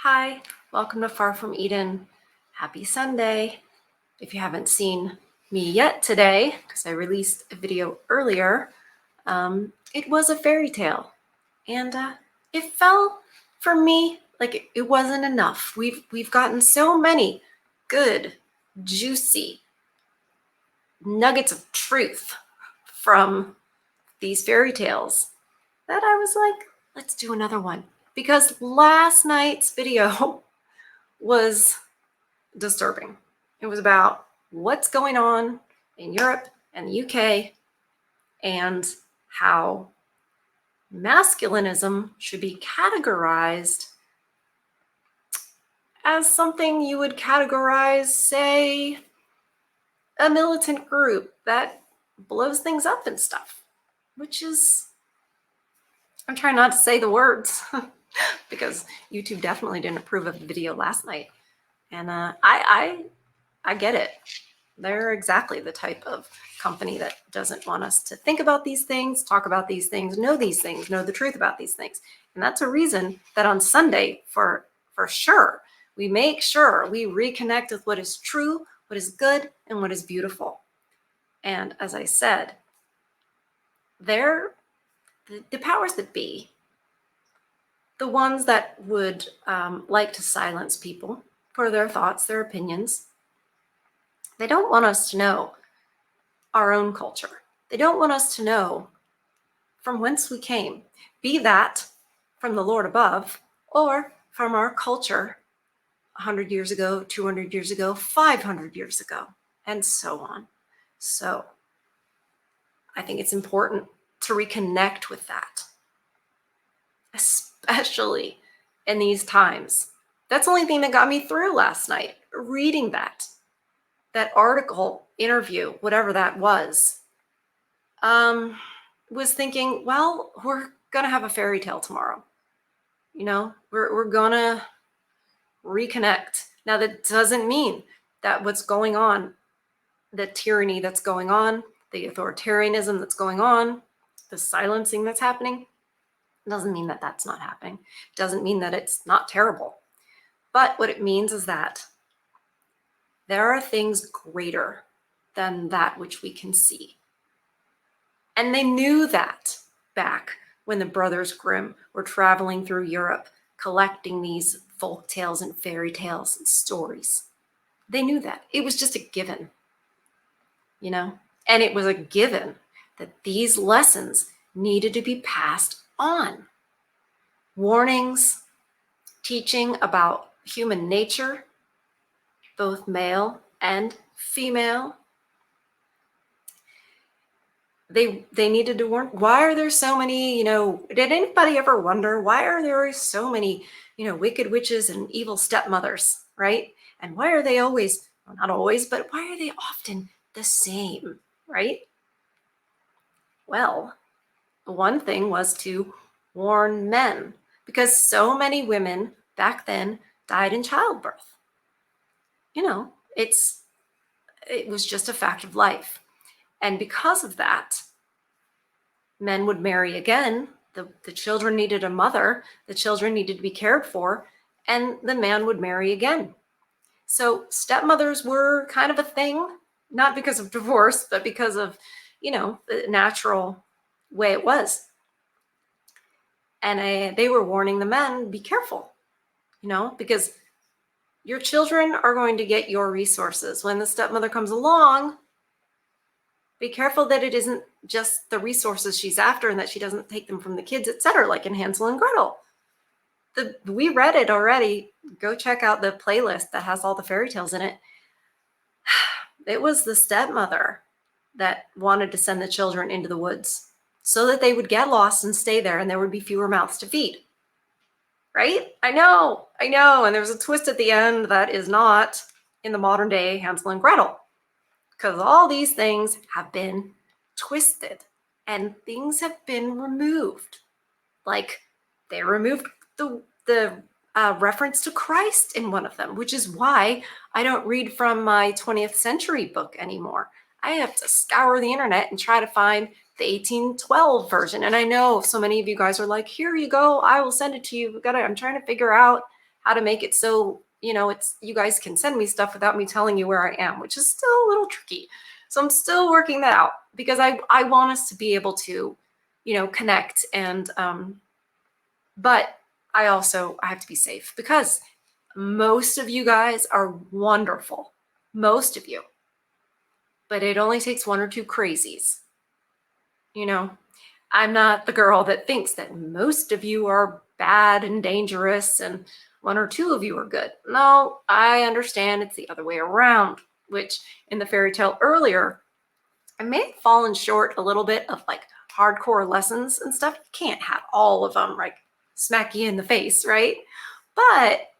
Hi, welcome to Far From Eden. Happy Sunday. If you haven't seen me yet today, because I released a video earlier, it was a fairy tale. And it felt for me like it wasn't enough. We've gotten so many good, juicy nuggets of truth from these fairy tales that I was like, let's do another one. Because last night's video was disturbing. It was about what's going on in Europe and the UK and how masculinism should be categorized as something you would categorize, say, a militant group that blows things up and stuff, which is, I'm trying not to say the words because YouTube definitely didn't approve of the video last night. And I get it. They're exactly the type of company that doesn't want us to think about these things, talk about these things, know the truth about these things. And that's a reason that on Sunday, for sure, we make sure we reconnect with what is true, what is good, and what is beautiful. And as I said, they're the powers that be, the ones that would like to silence people for their thoughts, their opinions. They don't want us to know our own culture. They don't want us to know from whence we came, be that from the Lord above or from our culture 100 years ago, 200 years ago, 500 years ago, and so on. So I think it's important to reconnect with that, especially in these times. That's the only thing that got me through last night, reading that article, interview, whatever that was thinking, well, we're gonna have a fairy tale tomorrow. You know, we're gonna reconnect. Now, that doesn't mean that what's going on, the tyranny that's going on, the authoritarianism that's going on, the silencing that's happening, doesn't mean that that's not happening. It doesn't mean that it's not terrible. But what it means is that there are things greater than that which we can see. And they knew that back when the Brothers Grimm were traveling through Europe, collecting these folk tales and fairy tales and stories. They knew that. It was just a given, you know? And it was a given that these lessons needed to be passed on. Warnings, teaching about human nature, both male and female. They needed to warn. Why are there so many, did anybody ever wonder why are there so many, wicked witches and evil stepmothers, right? And why are they always, well, not always, but why are they often the same, right? Well, one thing was to warn men, because so many women back then died in childbirth. It was just a fact of life. And because of that, men would marry again. The children needed a mother. The children needed to be cared for. And the man would marry again. So stepmothers were kind of a thing, not because of divorce, but because of, the natural way it was. And they were warning the men, be careful, because your children are going to get your resources. When the stepmother comes along, be careful that it isn't just the resources she's after and that she doesn't take them from the kids, etc., like in Hansel and Gretel. We read it already. Go check out the playlist that has all the fairy tales in it. It was the stepmother that wanted to send the children into the woods so that they would get lost and stay there and there would be fewer mouths to feed. Right? I know. And there's a twist at the end that is not in the modern day Hansel and Gretel. Because all these things have been twisted and things have been removed. Like they removed the reference to Christ in one of them, which is why I don't read from my 20th century book anymore. I have to scour the internet and try to find the 1812 version. And I know so many of you guys are like, here you go, I will send it to you. I'm trying to figure out how to make it so, it's you guys can send me stuff without me telling you where I am, which is still a little tricky. So I'm still working that out because I want us to be able to, connect and but I have to be safe because most of you guys are wonderful. Most of you. But it only takes one or two crazies. I'm not the girl that thinks that most of you are bad and dangerous and one or two of you are good. No, I understand it's the other way around, which in the fairy tale earlier, I may have fallen short a little bit of like hardcore lessons and stuff. You can't have all of them like smack you in the face, right? But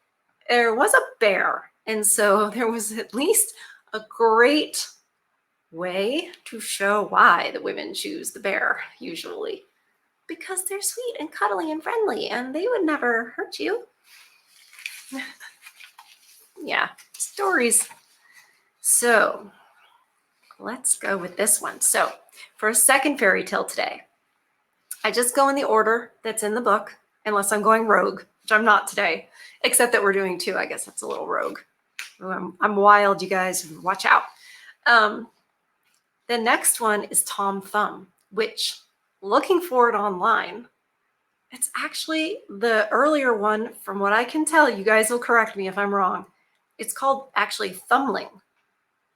there was a bear. And so there was at least a great way to show why the women choose the bear usually. Because they're sweet and cuddly and friendly and they would never hurt you. Yeah, stories. So let's go with this one. So for a second fairy tale today, I just go in the order that's in the book, unless I'm going rogue, which I'm not today, except that we're doing two. I guess that's a little rogue. I'm wild, you guys. Watch out. The next one is Tom Thumb, which, looking for it online, it's actually the earlier one. From what I can tell, you guys will correct me if I'm wrong. It's called actually Thumbling,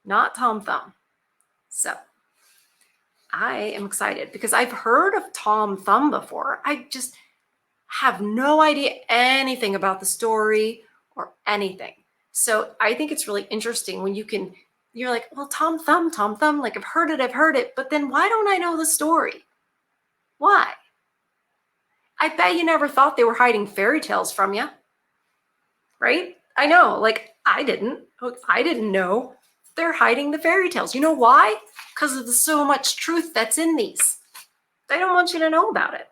not Tom Thumb. So I am excited because I've heard of Tom Thumb before. I just have no idea anything about the story or anything. So I think it's really interesting when you're like, well, Tom Thumb, like I've heard it, but then why don't I know the story? Why? I bet you never thought they were hiding fairy tales from you, right? I know, like I didn't know they're hiding the fairy tales. You know why? Because of the so much truth that's in these. They don't want you to know about it.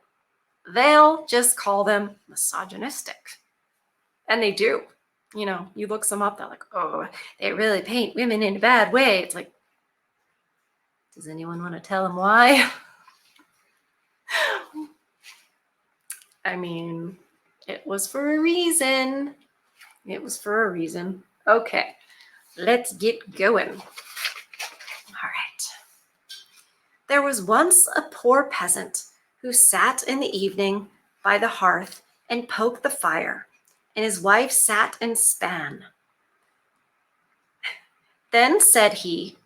They'll just call them misogynistic. And they do. You look some up, they're like, oh, they really paint women in a bad way. It's like, does anyone want to tell them why? I mean, it was for a reason. It was for a reason. Okay, let's get going. All right. There was once a poor peasant who sat in the evening by the hearth and poked the fire, and his wife sat and span. Then said he,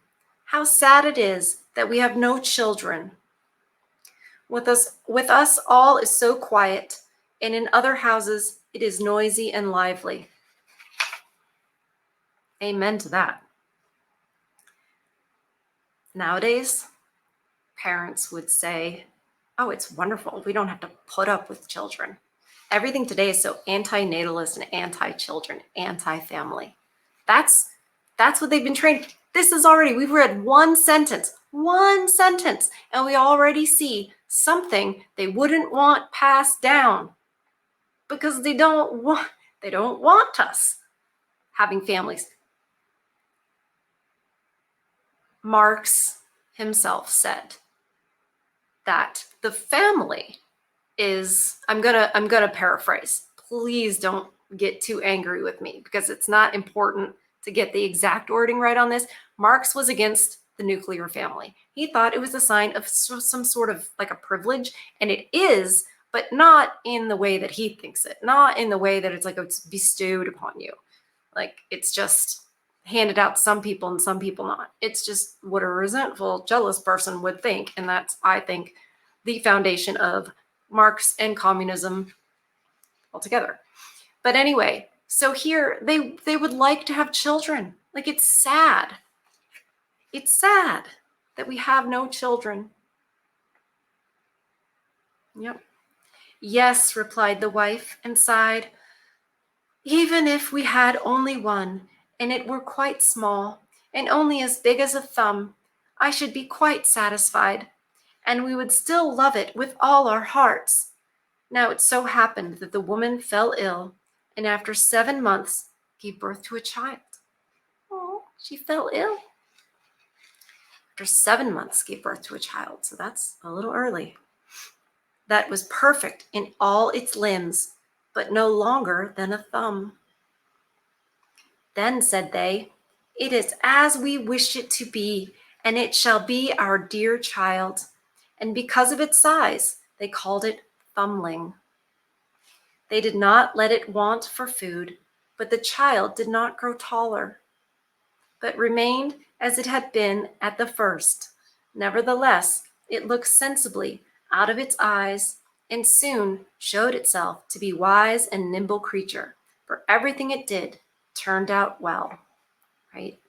"How sad it is that we have no children. With us all is so quiet, and in other houses it is noisy and lively." Amen to that. Nowadays, parents would say, oh, it's wonderful. We don't have to put up with children. Everything today is so anti-natalist and anti-children, anti-family. That's what they've been trained. We've read one sentence, and we already see something they wouldn't want passed down because they don't want us having families. Marx himself said that the family is, I'm gonna paraphrase. Please don't get too angry with me because it's not important to get the exact wording right on this. Marx was against the nuclear family. He thought it was a sign of some sort of like a privilege, and it is, but not in the way that he thinks it, not in the way that it's like it's bestowed upon you. Like it's just handed out to some people and some people not. It's just what a resentful, jealous person would think. And that's, I think, the foundation of Marx and communism altogether. But anyway, so here they would like to have children. Like it's sad. It's sad that we have no children. Yep. Yes, replied the wife and sighed. Even if we had only one, and it were quite small, and only as big as a thumb, I should be quite satisfied, and we would still love it with all our hearts. Now it so happened that the woman fell ill, and after 7 months gave birth to a child. Oh, she fell ill. After 7 months gave birth to a child, so that's a little early. That was perfect in all its limbs, but no longer than a thumb. Then said they, "It is as we wish it to be, and it shall be our dear child." And because of its size, they called it Thumbling. They did not let it want for food, but the child did not grow taller, but remained as it had been at the first. Nevertheless, it looked sensibly out of its eyes, and soon showed itself to be wise and nimble creature, for everything it did turned out well. Right?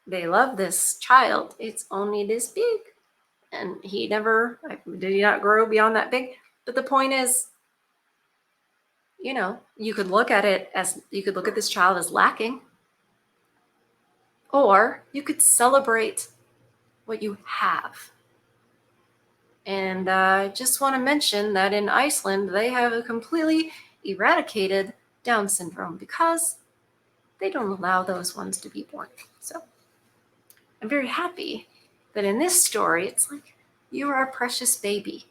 They love this child. It's only this big, and did he not grow beyond that big? But the point is, you could look at this child as lacking, or you could celebrate what you have. And I just want to mention that in Iceland, they have completely eradicated Down syndrome because they don't allow those ones to be born. So I'm very happy that in this story, it's like, you are a precious baby.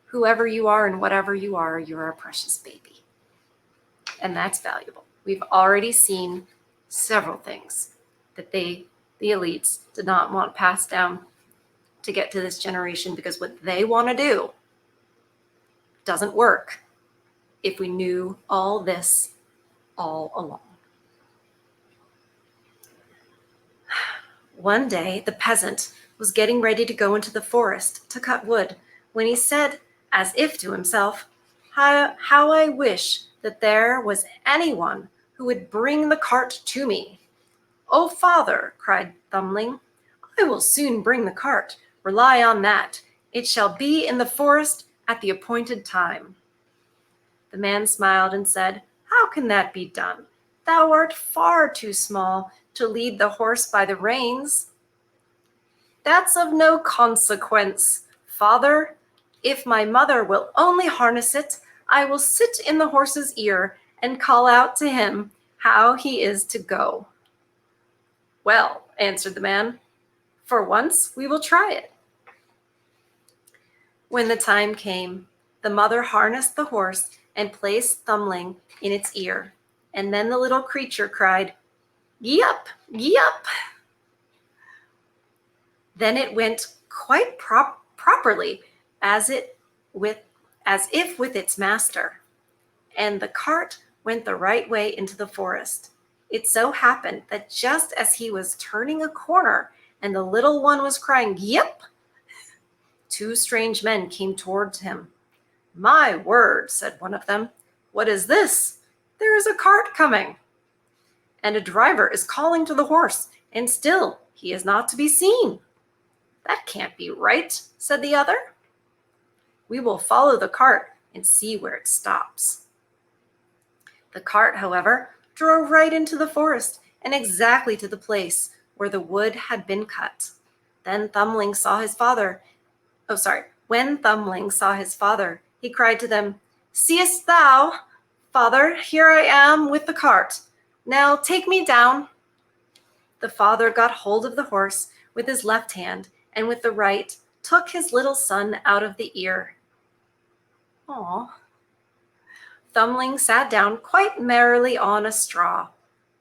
Whoever you are and whatever you are, you're a precious baby. And that's valuable. We've already seen several things that the elites did not want passed down to get to this generation, because what they want to do doesn't work if we knew all this all along. One day, the peasant was getting ready to go into the forest to cut wood when he said, as if to himself, "How I wish that there was anyone who would bring the cart to me." "Oh, father," cried Thumbling, "I will soon bring the cart. Rely on that. It shall be in the forest at the appointed time." The man smiled and said, "How can that be done? Thou art far too small to lead the horse by the reins." "That's of no consequence, father. If my mother will only harness it, I will sit in the horse's ear and call out to him how he is to go." "Well," answered the man, "for once we will try it." When the time came, the mother harnessed the horse and placed Thumbling in its ear, and then the little creature cried, "Gee up, gee up." Then it went quite properly, as if with its master, and the cart went the right way into the forest. It so happened that just as he was turning a corner and the little one was crying, "Yep," two strange men came towards him. "My word," said one of them, "what is this? There is a cart coming, and a driver is calling to the horse, and still he is not to be seen." "That can't be right," said the other. "We will follow the cart and see where it stops." The cart, however, drove right into the forest and exactly to the place where the wood had been cut. Then Thumbling saw his father. When Thumbling saw his father, he cried to them, "Seest thou, father, here I am with the cart. Now take me down." The father got hold of the horse with his left hand, and with the right took his little son out of the ear. Aw. Thumbling sat down quite merrily on a straw,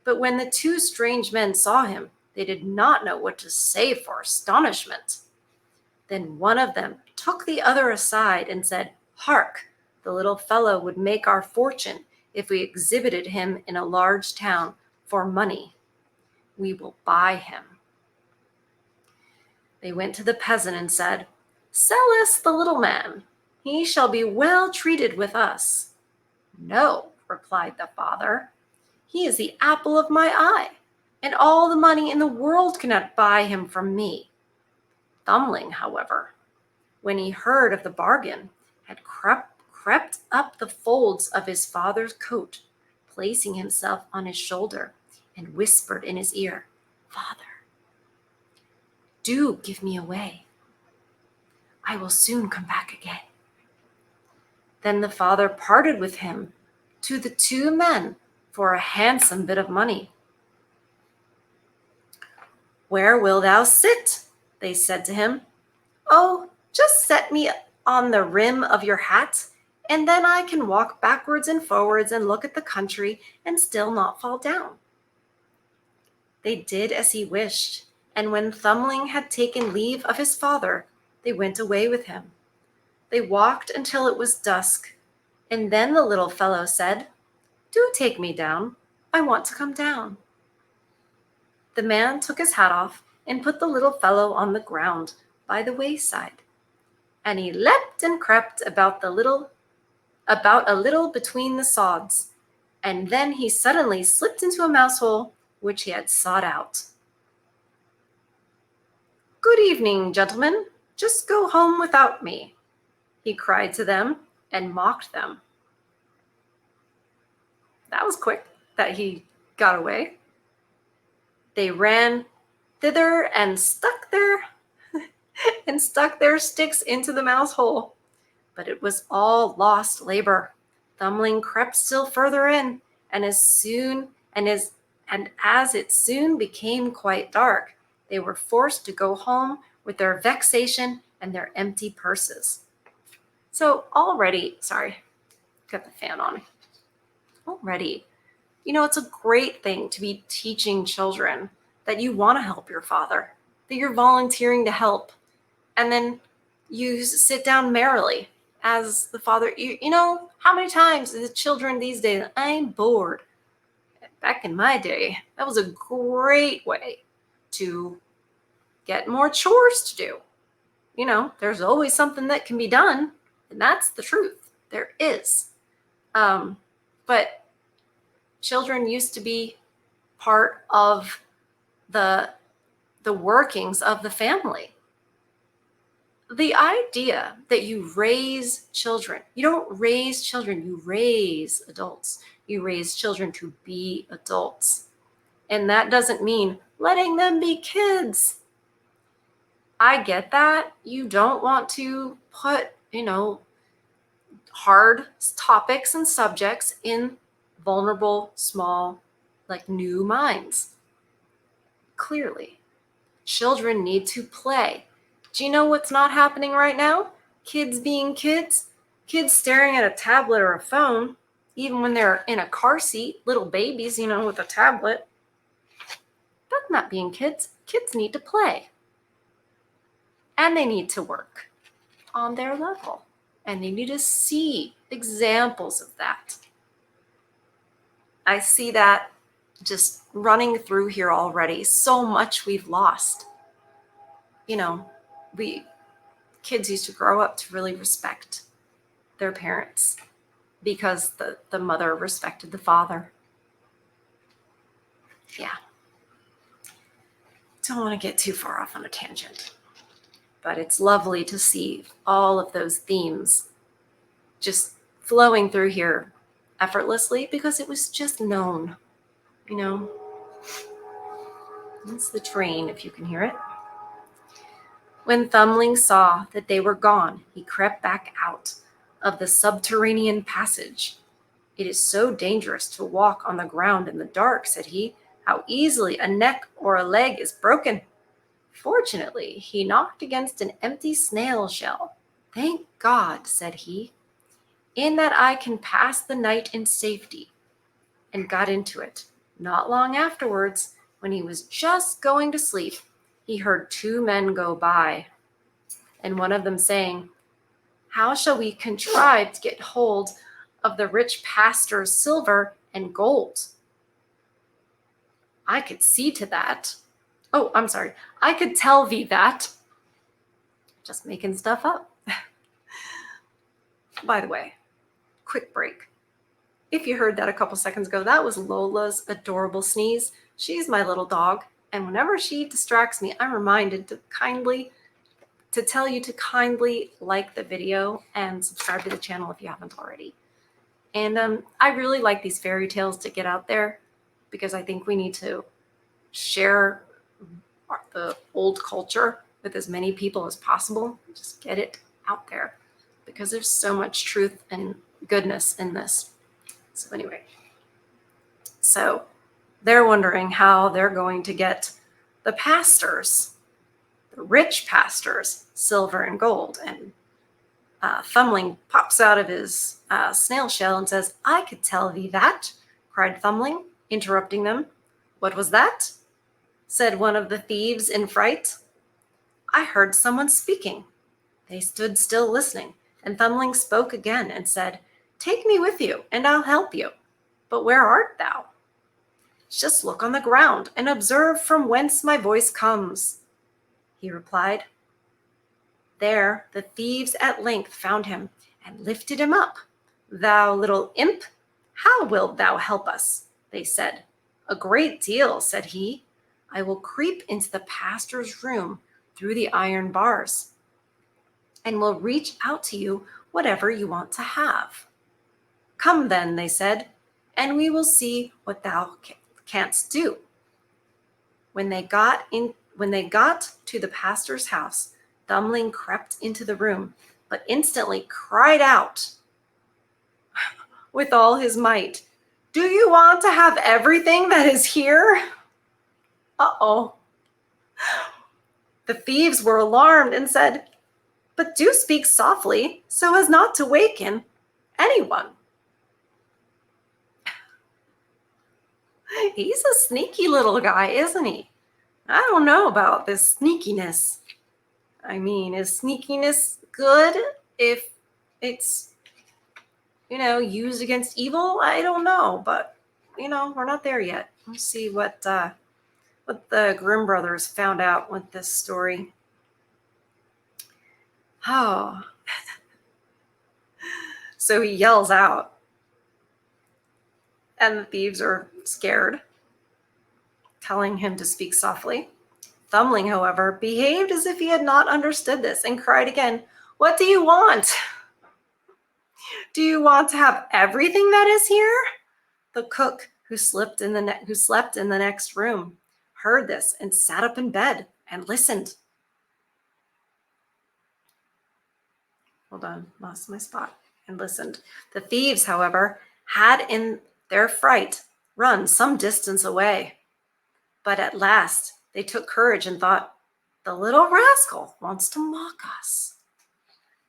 but when the two strange men saw him, they did not know what to say for astonishment. Then one of them took the other aside and said, "Hark, the little fellow would make our fortune if we exhibited him in a large town for money. We will buy him." They went to the peasant and said, "Sell us the little man. He shall be well treated with us." "No," replied the father, "he is the apple of my eye, and all the money in the world cannot buy him from me." Thumbling, however, when he heard of the bargain, had crept up the folds of his father's coat, placing himself on his shoulder, and whispered in his ear, "Father, do give me away. I will soon come back again." Then the father parted with him to the two men for a handsome bit of money. "Where will thou sit?" they said to him. "Oh, just set me on the rim of your hat, and then I can walk backwards and forwards and look at the country and still not fall down." They did as he wished, and when Thumbling had taken leave of his father, they went away with him. They walked until it was dusk, and then the little fellow said, "Do take me down. I want to come down." The man took his hat off and put the little fellow on the ground by the wayside, and he leapt and crept about a little between the sods, and then he suddenly slipped into a mouse hole which he had sought out. "Good evening, gentlemen. Just go home without me," he cried to them and mocked them. That was quick that he got away. They ran thither and stuck their sticks into the mouse hole. But it was all lost labor. Thumbling crept still further in, and as it soon became quite dark, they were forced to go home with their vexation and their empty purses. So already, sorry, got the fan on. Already, it's a great thing to be teaching children that you want to help your father, that you're volunteering to help, and then you sit down merrily as the father. How many times the children these days, "I'm bored." Back in my day, that was a great way to get more chores to do. There's always something that can be done, and that's the truth. There is. But children used to be part of the workings of the family. The idea that you raise children, you don't raise children, you raise adults. You raise children to be adults. And that doesn't mean letting them be kids. I get that. You don't want to put, hard topics and subjects in vulnerable, small, new minds. Clearly, children need to play. Do you know what's not happening right now? Kids being kids. Kids staring at a tablet or a phone, even when they're in a car seat, little babies, with a tablet. That's not being kids. Kids need to play. And they need to work on their level. And they need to see examples of that. I see that just running through here already. So much we've lost. Kids used to grow up to really respect their parents because the mother respected the father. Yeah. Don't want to get too far off on a tangent, but it's lovely to see all of those themes just flowing through here effortlessly because it was just known. It's the train, if you can hear it. When Thumbling saw that they were gone, he crept back out of the subterranean passage. "It is so dangerous to walk on the ground in the dark," said he. "How easily a neck or a leg is broken." Fortunately, he knocked against an empty snail shell. "Thank God," said he, "in that I can pass the night in safety," and got into it. Not long afterwards, when he was just going to sleep, he heard two men go by, and one of them saying, "How shall we contrive to get hold of the rich pastor's silver and gold?" "I could see to that. Oh, I'm sorry. I could tell thee that." Just making stuff up. By the way, quick break. If you heard that a couple seconds ago, that was Lola's adorable sneeze. She's my little dog, and whenever she distracts me, I'm reminded to tell you to kindly like the video and subscribe to the channel if you haven't already. And I really like these fairy tales to get out there because I think we need to share the old culture with as many people as possible. Just get it out there because there's so much truth and goodness in this. So anyway, so they're wondering how they're going to get the pastors, the rich pastors, silver and gold. And Thumbling pops out of his snail shell and says, "I could tell thee that," cried Thumbling, interrupting them. "What was that?" said one of the thieves in fright. I heard someone speaking. They stood still listening, and Thumbling spoke again and said, Take me with you, and I'll help you. But where art thou? Just look on the ground and observe from whence my voice comes, he replied. There the thieves at length found him and lifted him up. Thou little imp, how wilt thou help us? They said. A great deal, said he. I will creep into the pastor's room through the iron bars, and will reach out to you whatever you want to have. Come then, they said, and we will see what thou canst do. When they got to the pastor's house, Thumbling crept into the room, but instantly cried out with all his might, Do you want to have everything that is here? Uh-oh. The thieves were alarmed and said, But do speak softly so as not to waken anyone. He's a sneaky little guy, isn't he? I don't know about this sneakiness. I mean, is sneakiness good if it's, used against evil? I don't know, but, we're not there yet. Let's see what the Grimm brothers found out with this story. Oh. So he yells out, and the thieves are scared, telling him to speak softly. Thumbling, however, behaved as if he had not understood this and cried again, What do you want? Do you want to have everything that is here? The cook, who slept in the next room, heard this and sat up in bed and listened. Hold on, lost my spot. And listened. The thieves, however, had in their fright run some distance away. But at last they took courage and thought, The little rascal wants to mock us.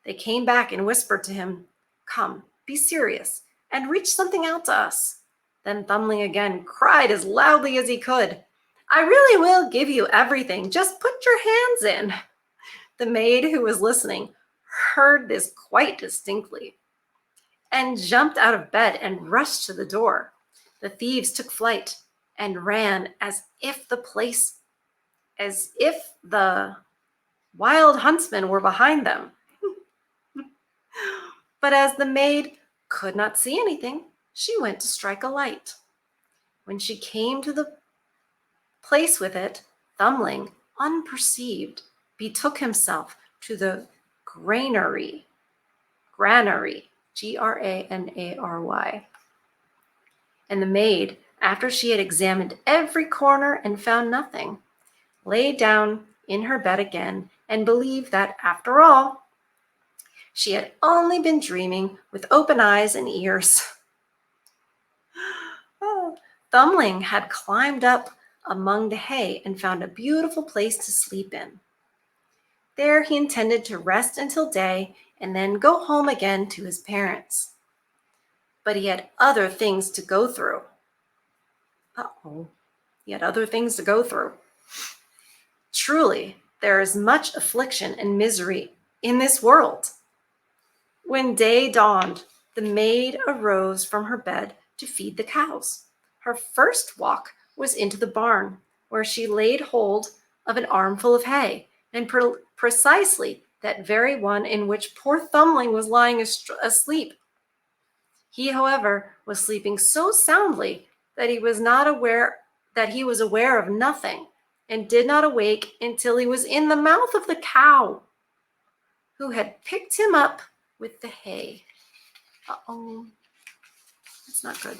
They came back and whispered to him, Come, be serious, and reach something out to us. Then Thumbling again cried as loudly as he could, I really will give you everything. Just put your hands in. The maid, who was listening, heard this quite distinctly and jumped out of bed and rushed to the door. The thieves took flight and ran as if the wild huntsmen were behind them. But as the maid could not see anything, she went to strike a light. When she came to the place with it, Thumbling, unperceived, betook himself to the granary, Granary, And the maid, after she had examined every corner and found nothing, lay down in her bed again and believed that, after all, she had only been dreaming with open eyes and ears. Thumbling had climbed up among the hay and found a beautiful place to sleep in. There he intended to rest until day and then go home again to his parents. But he had other things to go through. He had other things to go through. Truly, there is much affliction and misery in this world. When day dawned, the maid arose from her bed to feed the cows. Her first walk was into the barn, where she laid hold of an armful of hay, and precisely that very one in which poor Thumbling was lying asleep. He, however, was sleeping so soundly that he was aware of nothing, and did not awake until he was in the mouth of the cow, who had picked him up with the hay. That's not good.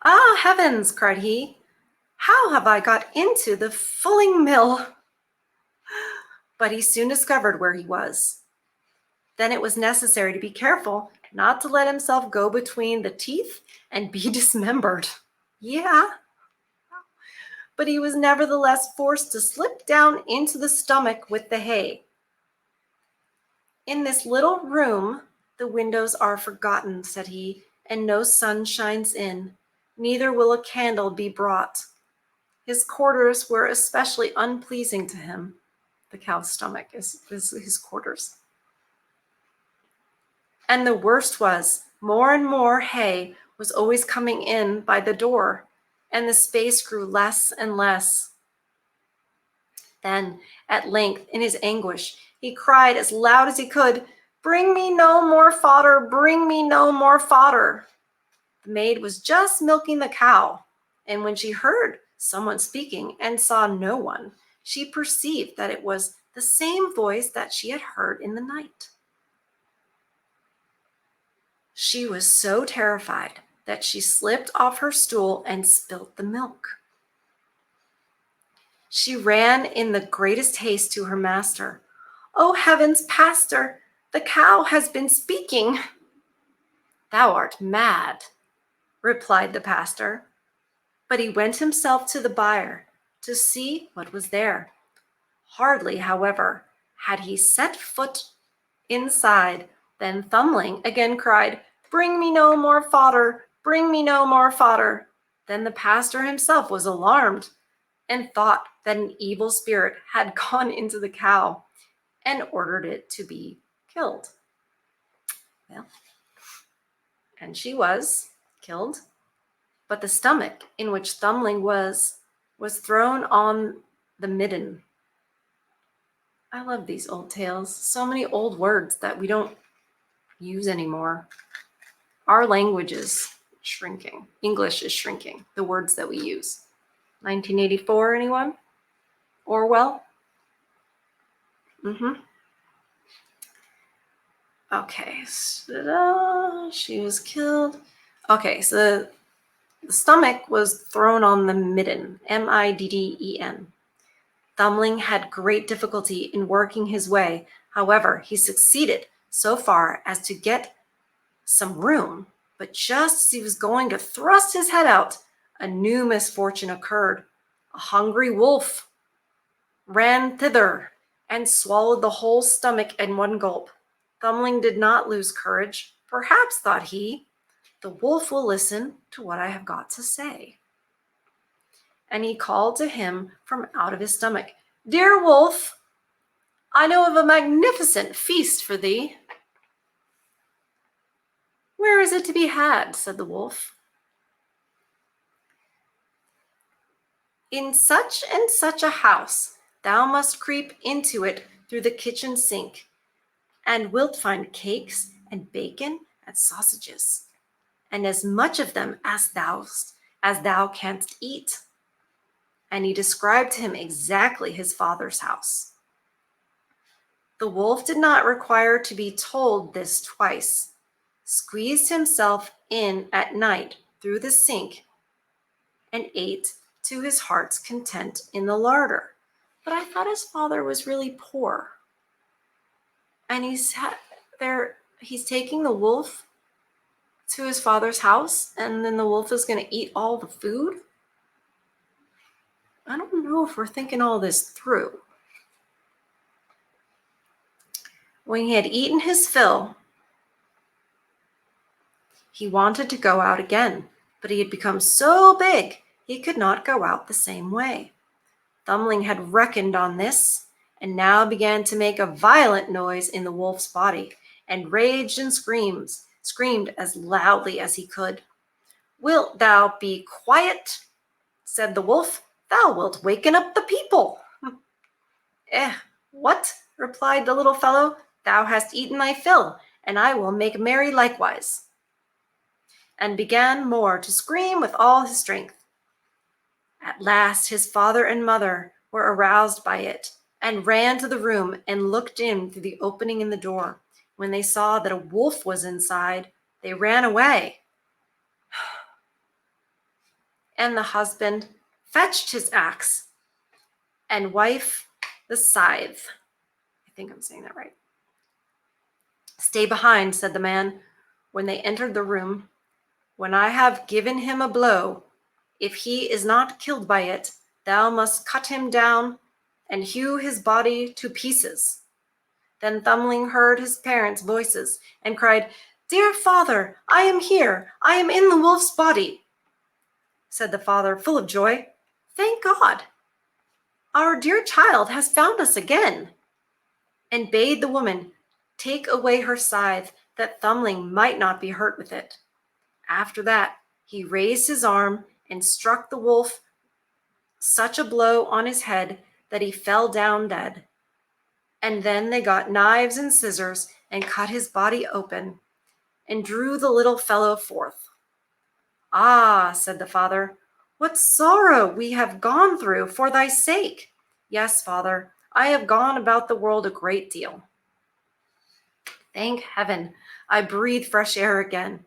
Ah, heavens, cried he, how have I got into the fulling mill? But he soon discovered where he was. Then it was necessary to be careful not to let himself go between the teeth and be dismembered. Yeah. But he was nevertheless forced to slip down into the stomach with the hay. In this little room, the windows are forgotten, said he, and no sun shines in, neither will a candle be brought. His quarters were especially unpleasing to him. The cow's stomach is his quarters. And the worst was, more and more hay was always coming in by the door, and the space grew less and less. Then, at length, in his anguish, he cried as loud as he could, "Bring me no more fodder, bring me no more fodder." The maid was just milking the cow, and when she heard someone speaking and saw no one, she perceived that it was the same voice that she had heard in the night. She was so terrified that she slipped off her stool and spilt the milk. She ran in the greatest haste to her master. "Oh heavens, pastor, the cow has been speaking." "Thou art mad," replied the pastor. But he went himself to the byre to see what was there. Hardly, however, had he set foot inside, than Thumbling again cried, "Bring me no more fodder, bring me no more fodder." Then the pastor himself was alarmed and thought that an evil spirit had gone into the cow and ordered it to be killed. Well, and she was killed, but the stomach in which Thumbling was thrown on the midden. I love these old tales. So many old words that we don't use anymore. Our language is shrinking. English is shrinking, the words that we use. 1984, anyone? Orwell? Okay, so she was killed. Okay, so the stomach was thrown on the midden, midden. Thumbling had great difficulty in working his way. However, he succeeded so far as to get some room, but just as he was going to thrust his head out, a new misfortune occurred. A hungry wolf ran thither and swallowed the whole stomach in one gulp. Thumbling did not lose courage. Perhaps, thought he, the wolf will listen to what I have got to say. And he called to him from out of his stomach, "Dear wolf, I know of a magnificent feast for thee." "Where is it to be had?" said the wolf. "In such and such a house. Thou must creep into it through the kitchen sink, and wilt find cakes and bacon and sausages, and as much of them as thou canst eat." And he described to him exactly his father's house. The wolf did not require to be told this twice, squeezed himself in at night through the sink, and ate to his heart's content in the larder. But I thought his father was really poor. And he's taking the wolf to his father's house, and then the wolf is going to eat all the food. I don't know if we're thinking all this through. When he had eaten his fill, he wanted to go out again, but he had become so big he could not go out the same way. Thumbling had reckoned on this, and now began to make a violent noise in the wolf's body, and raged and screamed as loudly as he could. "Wilt thou be quiet?" said the wolf. "Thou wilt waken up the people." What?" replied the little fellow. "Thou hast eaten thy fill, and I will make merry likewise." And began more to scream with all his strength. At last his father and mother were aroused by it, and ran to the room and looked in through the opening in the door. When they saw that a wolf was inside, they ran away. And the husband fetched his axe, and wife the scythe. I think I'm saying that right. "Stay behind," said the man, when they entered the room. "When I have given him a blow, if he is not killed by it, thou must cut him down and hew his body to pieces." Then Thumbling heard his parents' voices and cried, "Dear father, I am here. I am in the wolf's body," said the father, full of joy. "Thank God. Our dear child has found us again," and bade the woman take away her scythe, that Thumbling might not be hurt with it. After that, he raised his arm and struck the wolf such a blow on his head that he fell down dead. And then they got knives and scissors and cut his body open and drew the little fellow forth. "Ah," said the father, "what sorrow we have gone through for thy sake." "Yes, father, I have gone about the world a great deal." "Thank heaven, I breathe fresh air again."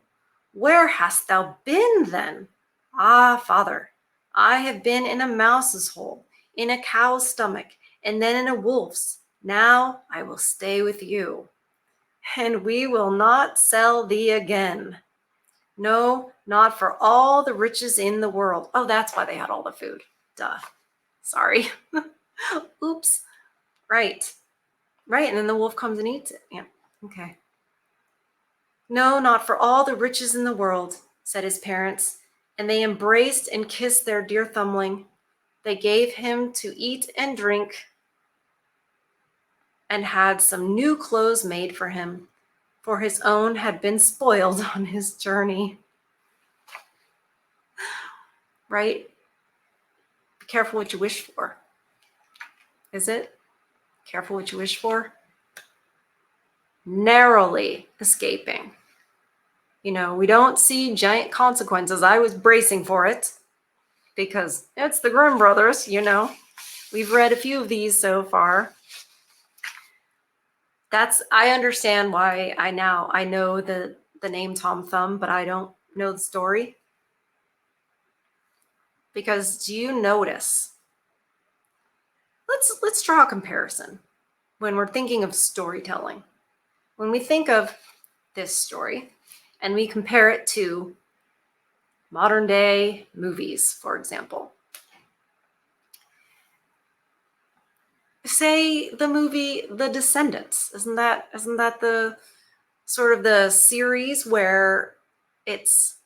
"Where hast thou been then?" "Ah, father, I have been in a mouse's hole, in a cow's stomach, and then in a wolf's. Now I will stay with you, and we will not sell thee again. No, not for all the riches in the world." Oh, that's why they had all the food. Duh. Sorry. Oops. Right. Right. And then the wolf comes and eats it. Yeah. Okay. "No, not for all the riches in the world," said his parents, and they embraced and kissed their dear Thumbling. They gave him to eat and drink and had some new clothes made for him, for his own had been spoiled on his journey. Right? Be careful what you wish for. Is it? Careful what you wish for. Narrowly escaping. We don't see giant consequences. I was bracing for it because it's the Grimm brothers. We've read a few of these so far. I understand why I know the name Tom Thumb, but I don't know the story. Because do you notice? Let's draw a comparison when we're thinking of storytelling. When we think of this story and we compare it to modern day movies, for example. Say the movie The Descendants. Isn't that the sort of the series where it's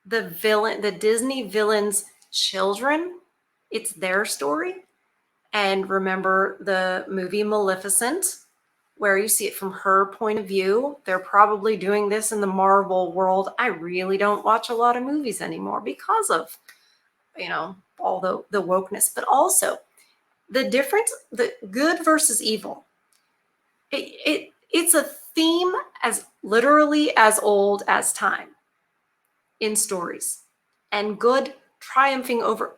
the Disney villain's children? It's their story. And remember the movie Maleficent, where you see it from her point of view. They're probably doing this in the Marvel world. I really don't watch a lot of movies anymore because of, all the wokeness, but also the difference, the good versus evil. It's a theme as literally as old as time in stories, and good triumphing over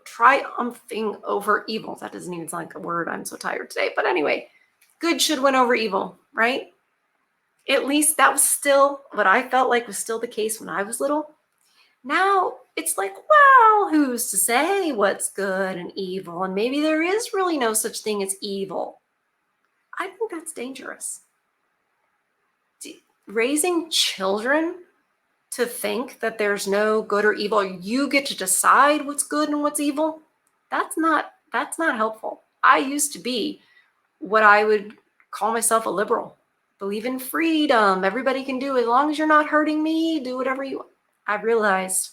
evil. That doesn't even sound like a word. I'm so tired today. But anyway, good should win over evil, right? At least that was still what I felt like was still the case when I was little. Now it's like, well, who's to say what's good and evil? And maybe there is really no such thing as evil. I think that's dangerous. Raising children to think that there's no good or evil, you get to decide what's good and what's evil, that's not helpful. I used to be what I would call myself a liberal. Believe in freedom. Everybody can do, as long as you're not hurting me, do whatever you want. I realized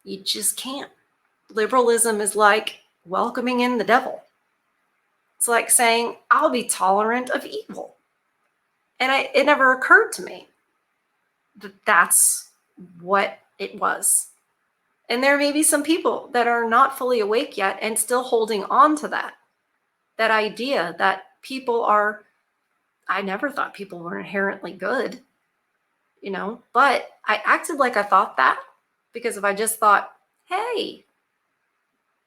you just can't. Liberalism is like welcoming in the devil. It's like saying, I'll be tolerant of evil. And it never occurred to me that that's what it was. And there may be some people that are not fully awake yet and still holding on to that idea that people are, I never thought people were inherently good, but I acted like I thought that, because if I just thought, hey,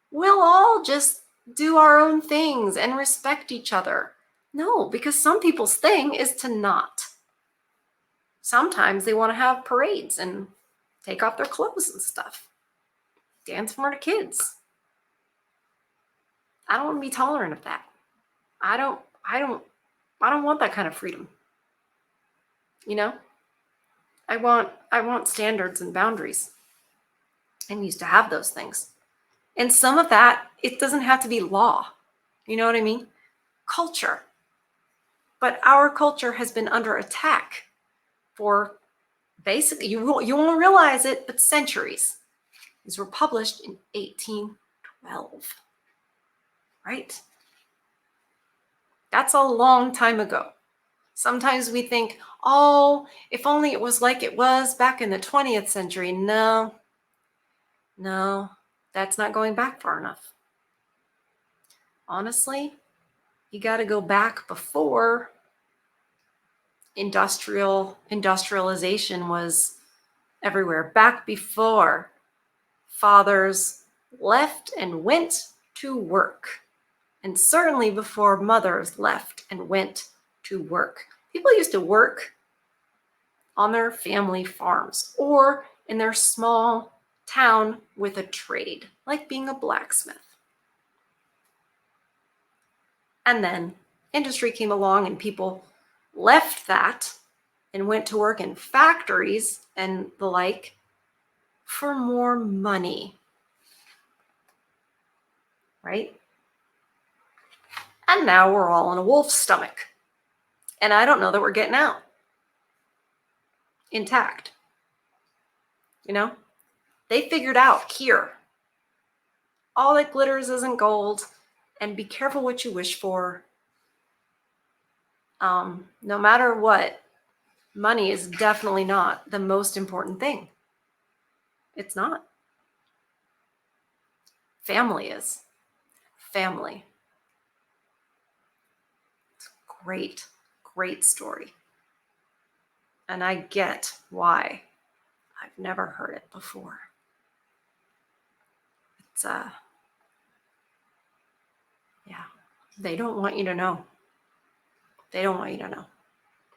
we'll all just do our own things and respect each other. No, because some people's thing is to not. Sometimes they want to have parades and take off their clothes and stuff. Dance in front of kids. I don't want to be tolerant of that. I don't want that kind of freedom. I want standards and boundaries. And used to have those things. And some of that, it doesn't have to be law. You know what I mean? Culture. But our culture has been under attack for basically, you won't realize it, but centuries. These were published in 1812, right? That's a long time ago. Sometimes we think, oh, if only it was like it was back in the 20th century. No, that's not going back far enough. Honestly, you got to go back before industrialization was everywhere, back before fathers left and went to work, and certainly before mothers left and went to work. People used to work on their family farms or in their small town with a trade, like being a blacksmith. And then industry came along and people left that and went to work in factories and the like for more money, right? And now we're all in a wolf's stomach. And I don't know that we're getting out intact. You know, they figured out here, all that glitters isn't gold, and be careful what you wish for. No matter what, money is definitely not the most important thing. It's not. Family is. Family. It's a great, great story. And I get why I've never heard it before. It's yeah, they don't want you to know. They don't want you to know.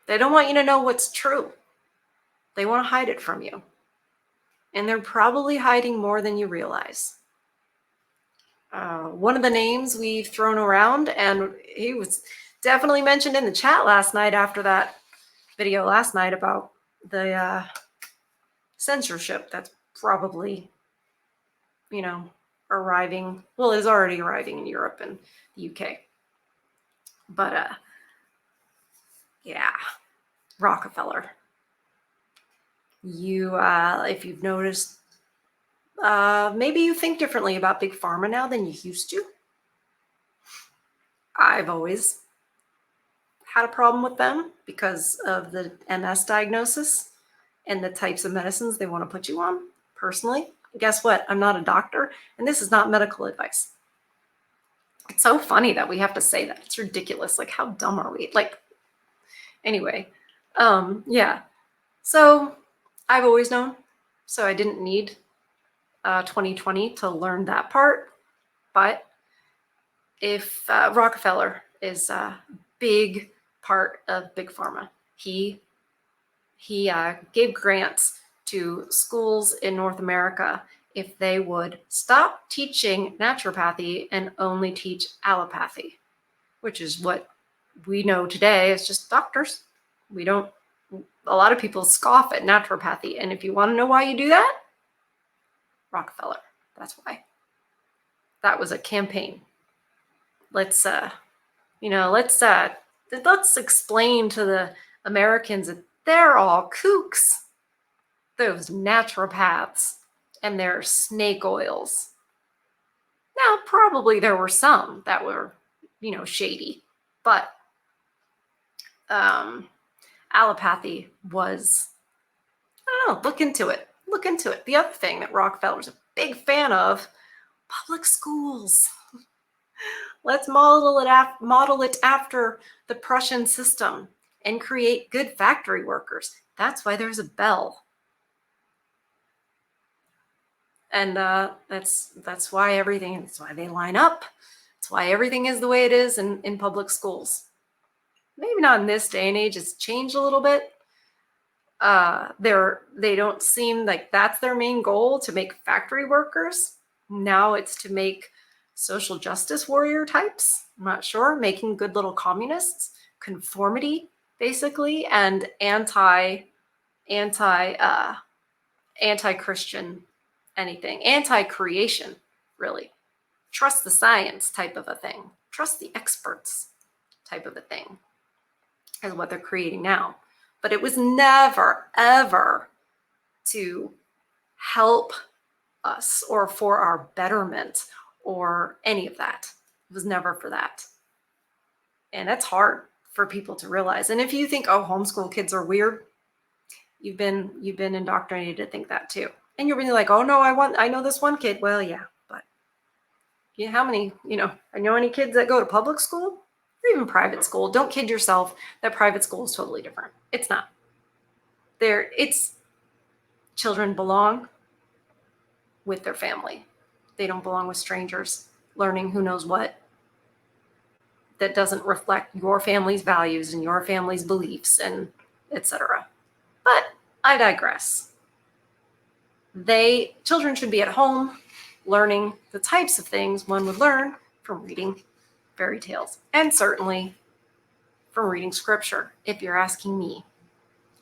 They don't want you to know what's true. They want to hide it from you. And they're probably hiding more than you realize. One of the names we've thrown around, and he was definitely mentioned in the chat last night after that video last night about the censorship that's probably, arriving. Well, it is already arriving in Europe and the UK. But yeah, Rockefeller. If you've noticed, maybe you think differently about Big Pharma now than you used to. I've always had a problem with them because of the MS diagnosis and the types of medicines they want to put you on. Personally, guess what? I'm not a doctor, and this is not medical advice. It's so funny that we have to say that. It's ridiculous. Like, how dumb are we? Like, anyway, yeah. So I've always known. So I didn't need 2020 to learn that part. But if Rockefeller is a big part of Big Pharma, he gave grants to schools in North America if they would stop teaching naturopathy and only teach allopathy, which is what we know today is just doctors. A lot of people scoff at naturopathy. And if you want to know why you do that, Rockefeller, that's why. That was a campaign. Let's explain to the Americans that they're all kooks. Those naturopaths and their snake oils. Now, probably there were some that were, shady, but allopathy was, I don't know, look into it. Look into it. The other thing that Rockefeller's a big fan of, public schools. Let's model it after the Prussian system and create good factory workers. That's why there's a bell. And that's why that's why they line up. That's why everything is the way it is in public schools. Maybe not in this day and age. It's changed a little bit. They don't seem like that's their main goal, to make factory workers. Now it's to make social justice warrior types. I'm not sure, making good little communists, conformity basically, and anti-Christian anything, anti-creation, really. Trust the science type of a thing. Trust the experts type of a thing. is what they're creating now. But it was never, ever to help us or for our betterment or any of that. It was never for that. And that's hard for people to realize. And if you think, oh, homeschool kids are weird, you've been indoctrinated to think that too. And you're really like, oh no, I know this one kid. Well, yeah, but yeah, how many, I know any kids that go to public school or even private school. Don't kid yourself that private school is totally different. It's not. It's children belong with their family. They don't belong with strangers learning who knows what that doesn't reflect your family's values and your family's beliefs and etc. But I digress. Children should be at home learning the types of things one would learn from reading fairy tales, and certainly from reading scripture, if you're asking me.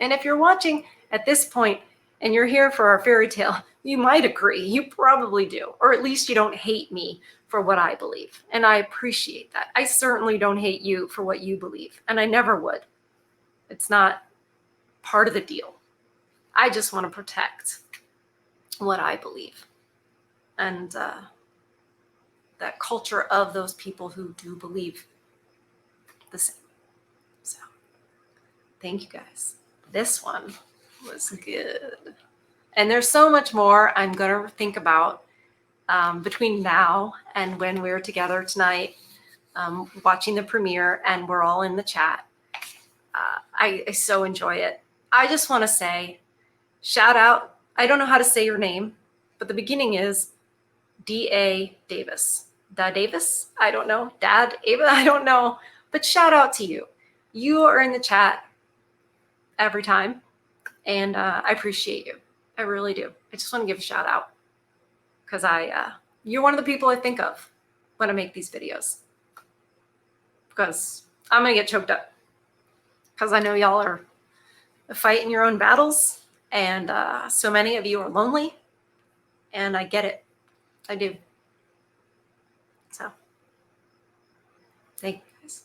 And if you're watching at this point and you're here for our fairy tale, you might agree. You probably do. Or at least you don't hate me for what I believe. And I appreciate that. I certainly don't hate you for what you believe. And I never would. It's not part of the deal. I just want to protect what I believe. And that culture of those people who do believe the same. So, thank you guys. This one was good. And there's so much more I'm going to think about between now and when we're together tonight, watching the premiere and we're all in the chat. I so enjoy it. I just want to say, shout out. I don't know how to say your name, but the beginning is D.A. Davis. Da Davis? I don't know. Dad Ava? I don't know. But shout out to you. You are in the chat every time, and I appreciate you. I really do. I just want to give a shout out because you're one of the people I think of when I make these videos, because I'm going to get choked up because I know y'all are fighting your own battles, and so many of you are lonely, and I get it. I do. So thank you guys.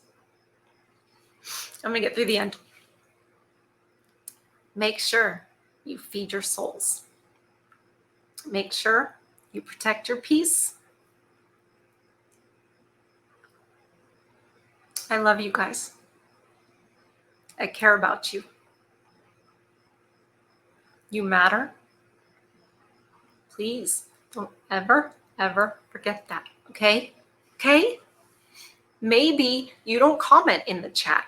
I'm going to get through the end. Make sure you feed your souls. Make sure you protect your peace. I love you guys. I care about you. You matter. Please don't ever, ever forget that. Okay? Okay? Maybe you don't comment in the chat.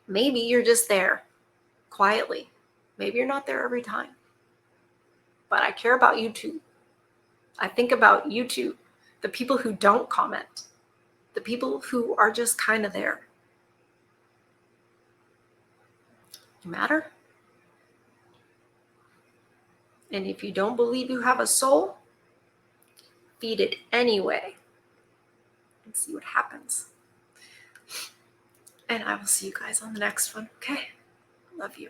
Maybe you're just there quietly. Maybe you're not there every time. But I care about you too. I think about you too. The people who don't comment. The people who are just kind of there. You matter. And if you don't believe you have a soul, feed it anyway and see what happens. And I will see you guys on the next one. Okay? Love you.